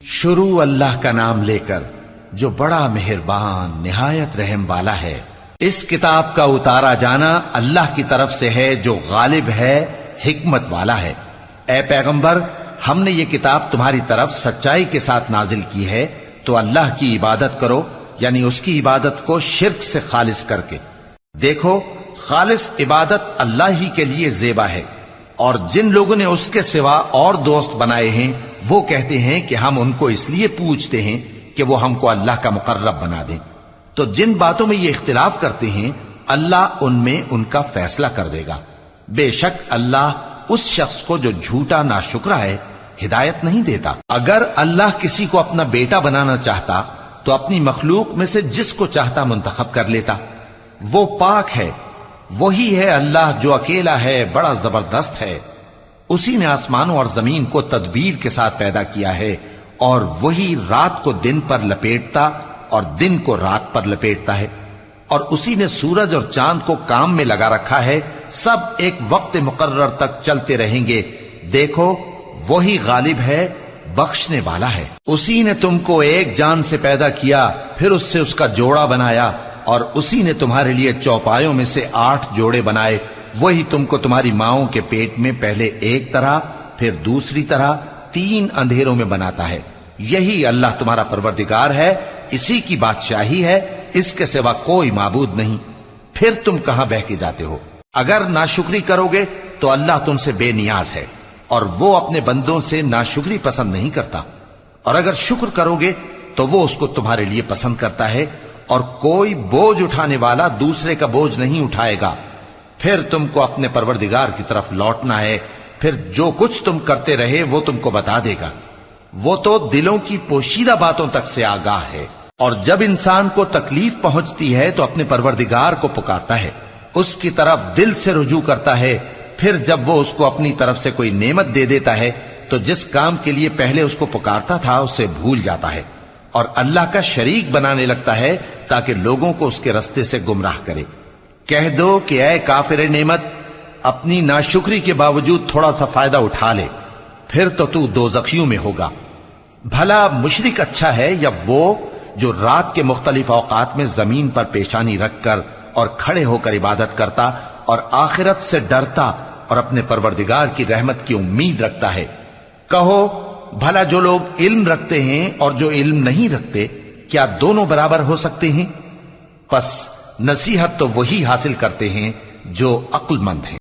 شروع اللہ کا نام لے کر جو بڑا مہربان نہایت رحم والا ہے۔ اس کتاب کا اتارا جانا اللہ کی طرف سے ہے جو غالب ہے، حکمت والا ہے۔ اے پیغمبر، ہم نے یہ کتاب تمہاری طرف سچائی کے ساتھ نازل کی ہے، تو اللہ کی عبادت کرو، یعنی اس کی عبادت کو شرک سے خالص کر کے۔ دیکھو، خالص عبادت اللہ ہی کے لیے زیبا ہے، اور جن لوگوں نے اس کے سوا اور دوست بنائے ہیں وہ کہتے ہیں کہ ہم ان کو اس لیے پوجتے ہیں کہ وہ ہم کو اللہ کا مقرب بنا دیں۔ تو جن باتوں میں یہ اختلاف کرتے ہیں اللہ ان میں ان کا فیصلہ کر دے گا۔ بے شک اللہ اس شخص کو جو جھوٹا ناشکرا ہے ہدایت نہیں دیتا۔ اگر اللہ کسی کو اپنا بیٹا بنانا چاہتا تو اپنی مخلوق میں سے جس کو چاہتا منتخب کر لیتا۔ وہ پاک ہے، وہی ہے اللہ جو اکیلا ہے، بڑا زبردست ہے۔ اسی نے آسمانوں اور زمین کو تدبیر کے ساتھ پیدا کیا ہے، اور وہی رات کو دن پر لپیٹتا اور دن کو رات پر لپیٹتا ہے، اور اسی نے سورج اور چاند کو کام میں لگا رکھا ہے، سب ایک وقت مقرر تک چلتے رہیں گے۔ دیکھو، وہی غالب ہے، بخشنے والا ہے۔ اسی نے تم کو ایک جان سے پیدا کیا، پھر اس سے اس کا جوڑا بنایا، اور اسی نے تمہارے لیے چوپایوں میں سے 8 جوڑے بنائے۔ وہی تم کو تمہاری ماؤں کے پیٹ میں پہلے ایک طرح، پھر دوسری طرح 3 اندھیروں میں بناتا ہے۔ یہی اللہ تمہارا پروردگار ہے، اسی کی بادشاہی ہے، اس کے سوا کوئی معبود نہیں۔ پھر تم کہاں بہ کے جاتے ہو؟ اگر ناشکری کرو گے تو اللہ تم سے بے نیاز ہے، اور وہ اپنے بندوں سے ناشکری پسند نہیں کرتا، اور اگر شکر کرو گے تو وہ اس کو تمہارے لیے پسند کرتا ہے، اور کوئی بوجھ اٹھانے والا دوسرے کا بوجھ نہیں اٹھائے گا۔ پھر تم کو اپنے پروردگار کی طرف لوٹنا ہے، پھر جو کچھ تم کرتے رہے وہ تم کو بتا دے گا۔ وہ تو دلوں کی پوشیدہ باتوں تک سے آگاہ ہے۔ اور جب انسان کو تکلیف پہنچتی ہے تو اپنے پروردگار کو پکارتا ہے، اس کی طرف دل سے رجوع کرتا ہے، پھر جب وہ اس کو اپنی طرف سے کوئی نعمت دے دیتا ہے تو جس کام کے لیے پہلے اس کو پکارتا تھا اسے بھول جاتا ہے، اور اللہ کا شریک بنانے لگتا ہے تاکہ لوگوں کو اس کے رستے سے گمراہ کرے۔ کہہ دو کہ اے کافر نعمت، اپنی ناشکری کے باوجود تھوڑا سا فائدہ اٹھا لے، پھر تو دوزخیوں میں ہوگا۔ بھلا مشرک اچھا ہے یا وہ جو رات کے مختلف اوقات میں زمین پر پیشانی رکھ کر اور کھڑے ہو کر عبادت کرتا اور آخرت سے ڈرتا اور اپنے پروردگار کی رحمت کی امید رکھتا ہے۔ کہو، بھلا جو لوگ علم رکھتے ہیں اور جو علم نہیں رکھتے، کیا دونوں برابر ہو سکتے ہیں؟ پس نصیحت تو وہی حاصل کرتے ہیں جو عقل مند ہیں۔